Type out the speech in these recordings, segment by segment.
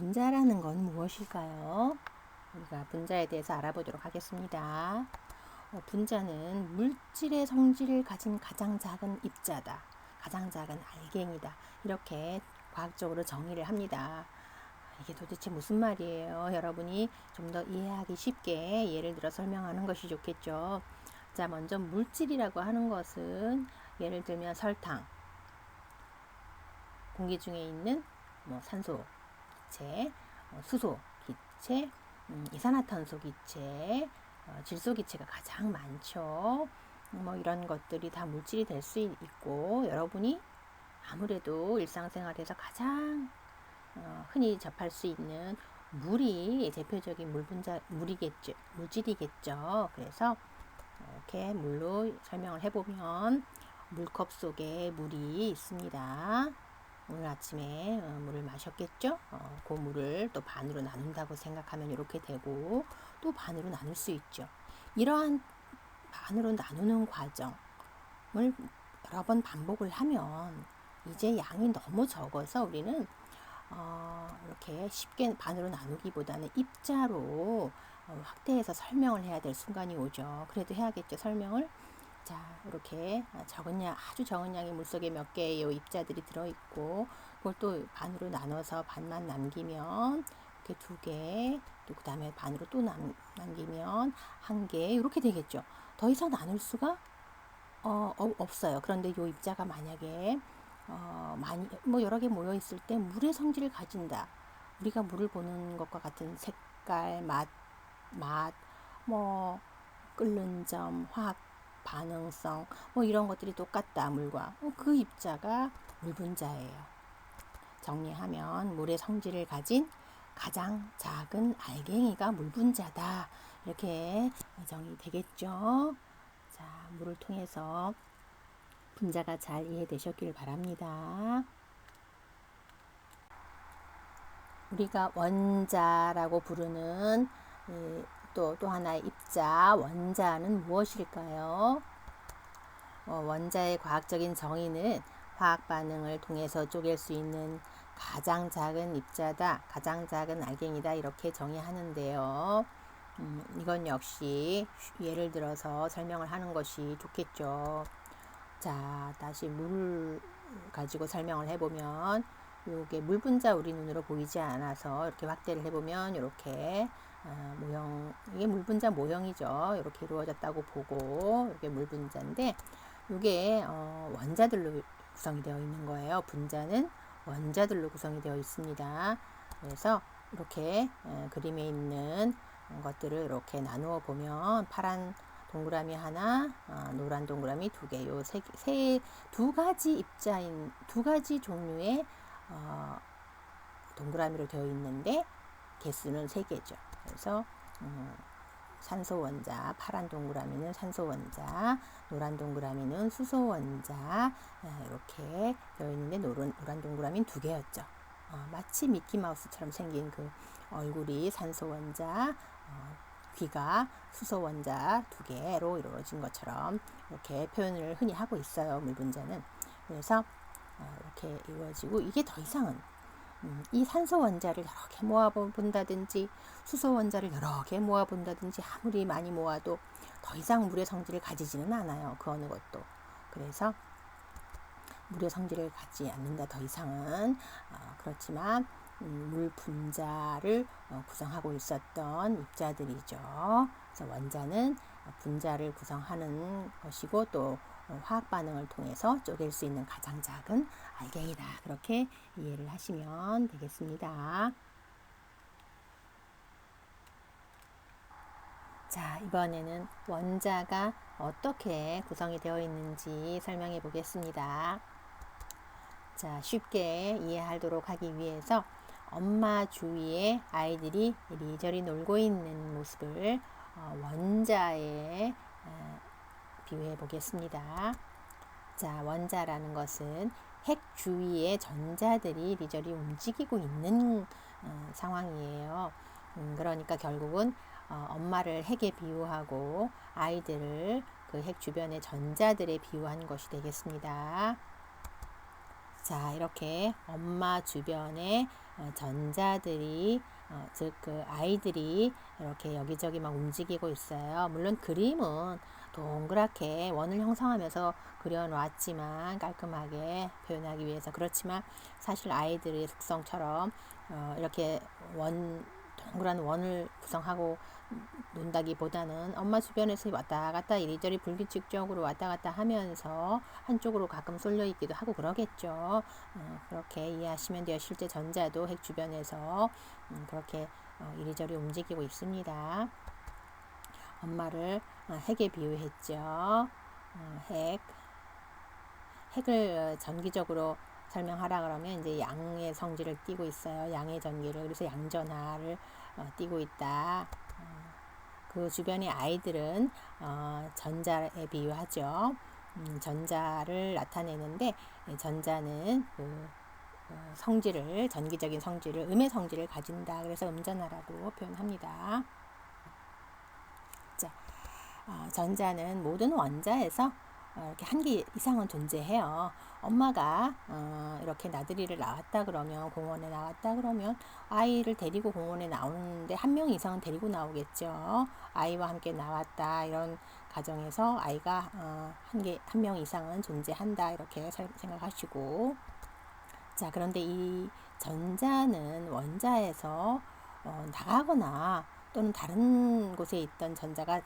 분자라는 건 무엇일까요? 우리가 분자에 대해서 알아보도록 하겠습니다. 분자는 물질의 성질을 가진 가장 작은 입자다. 가장 작은 알갱이다. 이렇게 과학적으로 정의를 합니다. 이게 도대체 무슨 말이에요? 여러분이 좀 더 이해하기 쉽게 예를 들어 설명하는 것이 좋겠죠. 자, 먼저 물질이라고 하는 것은 예를 들면 설탕, 공기 중에 있는 산소 기체, 수소 기체, 이산화탄소 기체, 질소 기체가 가장 많죠. 이런 것들이 다 물질이 될 수 있고, 여러분이 아무래도 일상생활에서 가장 흔히 접할 수 있는 물이 대표적인 물질이겠죠. 그래서 이렇게 물로 설명을 해보면 물컵 속에 물이 있습니다. 오늘 아침에 물을 마셨겠죠? 그 물을 또 반으로 나눈다고 생각하면 이렇게 되고, 또 반으로 나눌 수 있죠. 이러한 반으로 나누는 과정을 여러 번 반복을 하면 이제 양이 너무 적어서 우리는 이렇게 쉽게 반으로 나누기보다는 입자로 확대해서 설명을 해야 될 순간이 오죠. 그래도 해야겠죠, 설명을. 자, 이렇게 아주 적은 양의 물속에 몇 개의 입자들이 들어있고, 그걸 또 반으로 나눠서 반만 남기면 이렇게 2개, 또 그 다음에 반으로 또 남기면 1개, 이렇게 되겠죠. 더 이상 나눌 수가 없어요. 그런데 이 입자가 만약에 많이 여러 개 모여 있을 때 물의 성질을 가진다. 우리가 물을 보는 것과 같은 색깔, 맛, 끓는 점, 화학 반응성, 이런 것들이 똑같다, 물과. 그 입자가 물 분자예요. 정리하면 물의 성질을 가진 가장 작은 알갱이가 물 분자다. 이렇게 정의되겠죠. 자, 물을 통해서 분자가 잘 이해되셨길 바랍니다. 우리가 원자라고 부르는 또 하나의 입자, 원자는 무엇일까요? 원자의 과학적인 정의는 화학 반응을 통해서 쪼갤 수 있는 가장 작은 입자다, 가장 작은 알갱이다, 이렇게 정의하는데요. 이건 역시 예를 들어서 설명을 하는 것이 좋겠죠. 자, 다시 물 가지고 설명을 해보면, 이게 물 분자 우리 눈으로 보이지 않아서 이렇게 확대를 해보면 이렇게 이게 물 분자 모형이죠. 이렇게 이루어졌다고 보고, 이게 물 분자인데, 이게 원자들로 구성이 되어 있는 거예요. 분자는 원자들로 구성이 되어 있습니다. 그래서 이렇게 그림에 있는 것들을 이렇게 나누어 보면 파란 동그라미 하나, 노란 동그라미 2개, 요 두 가지 입자인 두 가지 종류의 동그라미로 되어 있는데 개수는 3개죠. 그래서 산소 원자, 파란 동그라미는 산소 원자, 노란 동그라미는 수소 원자, 이렇게 되어 있는데 노란 동그라미는 2개였죠. 마치 미키마우스처럼 생긴 그 얼굴이 산소 원자, 귀가 수소 원자 2개로 이루어진 것처럼 이렇게 표현을 흔히 하고 있어요, 물 분자는. 그래서 이렇게 이루어지고, 이게 더 이상은 이 산소 원자를 여러 개 모아본다든지 수소 원자를 여러 개 모아본다든지 아무리 많이 모아도 더 이상 물의 성질을 가지지는 않아요, 그 어느 것도. 그래서 물의 성질을 갖지 않는다, 더 이상은. 그렇지만 물 분자를 구성하고 있었던 입자들이죠. 그래서 원자는 분자를 구성하는 것이고, 또 화학 반응을 통해서 쪼갤 수 있는 가장 작은 알갱이다. 그렇게 이해를 하시면 되겠습니다. 자, 이번에는 원자가 어떻게 구성이 되어 있는지 설명해 보겠습니다. 자, 쉽게 이해하도록 하기 위해서 엄마 주위에 아이들이 이리저리 놀고 있는 모습을 원자에 비유해 보겠습니다. 자, 원자라는 것은 핵 주위에 전자들이 이리저리 움직이고 있는 상황이에요. 그러니까 결국은 엄마를 핵에 비유하고 아이들을 그 핵 주변의 전자들에 비유한 것이 되겠습니다. 자, 이렇게 엄마 주변에 전자들이 즉 그 아이들이 이렇게 여기저기 막 움직이고 있어요. 물론 그림은 동그랗게 원을 형성하면서 그려놓았지만 깔끔하게 표현하기 위해서, 그렇지만 사실 아이들의 특성처럼 이렇게 동그란 원을 구성하고 논다기보다는 엄마 주변에서 왔다 갔다 이리저리 불규칙적으로 왔다 갔다 하면서 한쪽으로 가끔 쏠려 있기도 하고 그러겠죠. 그렇게 이해하시면 돼요. 실제 전자도 핵 주변에서 그렇게 이리저리 움직이고 있습니다. 엄마를 핵에 비유했죠. 핵을 전기적으로 설명하라 그러면 이제 양의 성질을 띠고 있어요. 양의 전기를. 그래서 양전하를 띠고 있다. 그 주변의 아이들은 전자에 비유하죠. 전자를 나타내는데, 전자는 성질을, 전기적인 성질을, 음의 성질을 가진다. 그래서 음전하라고 표현합니다. 자, 전자는 모든 원자에서 이렇게 한 개 이상은 존재해요. 엄마가 이렇게 나들이를 나왔다 그러면, 공원에 나왔다 그러면 아이를 데리고 공원에 나오는데 한 명 이상은 데리고 나오겠죠. 아이와 함께 나왔다 이런 가정에서 아이가 한 명 이상은 존재한다 이렇게 생각하시고, 자, 그런데 이 전자는 원자에서 나가거나 또는 다른 곳에 있던 전자가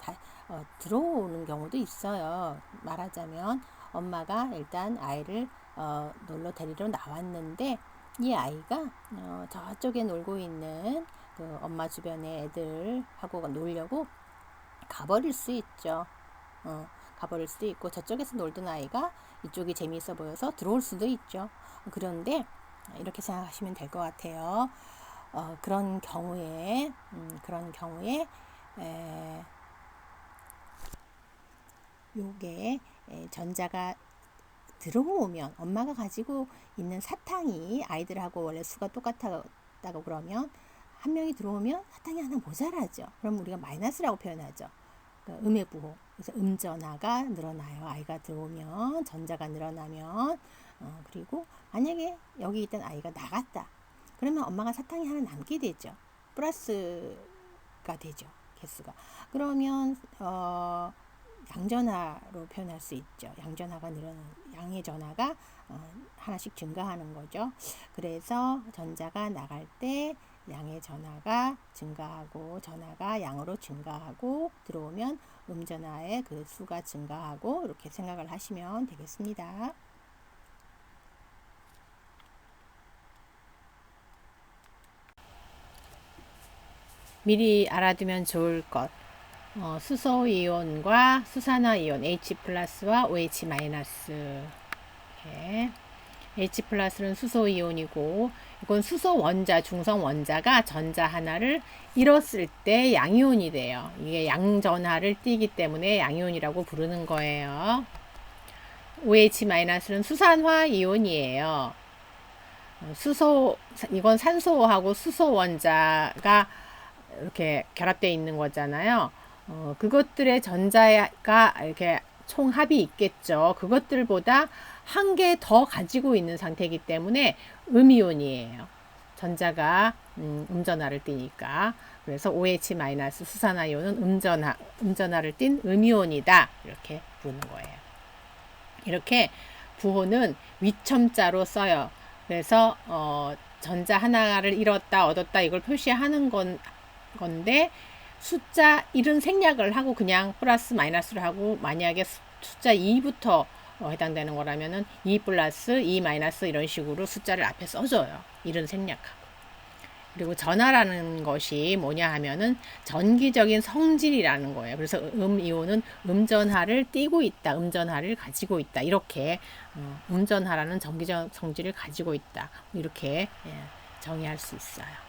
들어오는 경우도 있어요. 말하자면 엄마가 일단 아이를 놀러 데리러 나왔는데, 이 아이가 저쪽에 놀고 있는 그 엄마 주변의 애들하고 놀려고 가버릴 수 있죠. 가버릴 수도 있고, 저쪽에서 놀던 아이가 이쪽이 재미있어 보여서 들어올 수도 있죠. 그런데 이렇게 생각하시면 될 것 같아요. 그런 경우에 요게 전자가 들어오면, 엄마가 가지고 있는 사탕이 아이들하고 원래 수가 똑같다고 그러면 한 명이 들어오면 사탕이 하나 모자라죠. 그럼 우리가 마이너스라고 표현하죠. 음의 부호. 그래서 음전하가 늘어나요. 아이가 들어오면, 전자가 늘어나면. 그리고 만약에 여기 있던 아이가 나갔다. 그러면 엄마가 사탕이 하나 남게 되죠. 플러스가 되죠. 개수가. 그러면 양전하로 표현할 수 있죠. 양전하가 양의 전하가 하나씩 증가하는 거죠. 그래서 전자가 나갈 때 양의 전하가 증가하고 전하가 양으로 증가하고, 들어오면 음전하의 그 수가 증가하고, 이렇게 생각을 하시면 되겠습니다. 미리 알아두면 좋을 것. 수소이온과 수산화이온 H+와 OH-. 이렇게. H+는 수소이온이고, 이건 수소 원자, 중성 원자가 전자 하나를 잃었을 때 양이온이 돼요. 이게 양전하를 띠기 때문에 양이온이라고 부르는 거예요. OH-는 수산화 이온이에요. 이건 산소하고 수소 원자가 이렇게 결합되어 있는 거잖아요. 그것들의 전자가 이렇게 총합이 있겠죠. 그것들보다 한 개 더 가지고 있는 상태이기 때문에 음이온이에요. 전자가 음전하를 띠니까. 그래서 OH- 수산화이온은 음전하를 띤 음이온이다. 이렇게 부르는 거예요. 이렇게 부호는 위첨자로 써요. 그래서 전자 하나를 잃었다, 얻었다 이걸 표시하는 건데, 숫자 1은 생략을 하고 그냥 플러스 마이너스를 하고, 만약에 숫자 2부터 해당되는 거라면은 2 플러스 2 마이너스 이런 식으로 숫자를 앞에 써줘요. 1은 생략하고. 그리고 전하라는 것이 뭐냐 하면은 전기적인 성질이라는 거예요. 그래서 음이온은 음전하를 띠고 있다, 음전하를 가지고 있다, 이렇게 음전하라는 전기적 성질을 가지고 있다, 이렇게 정의할 수 있어요.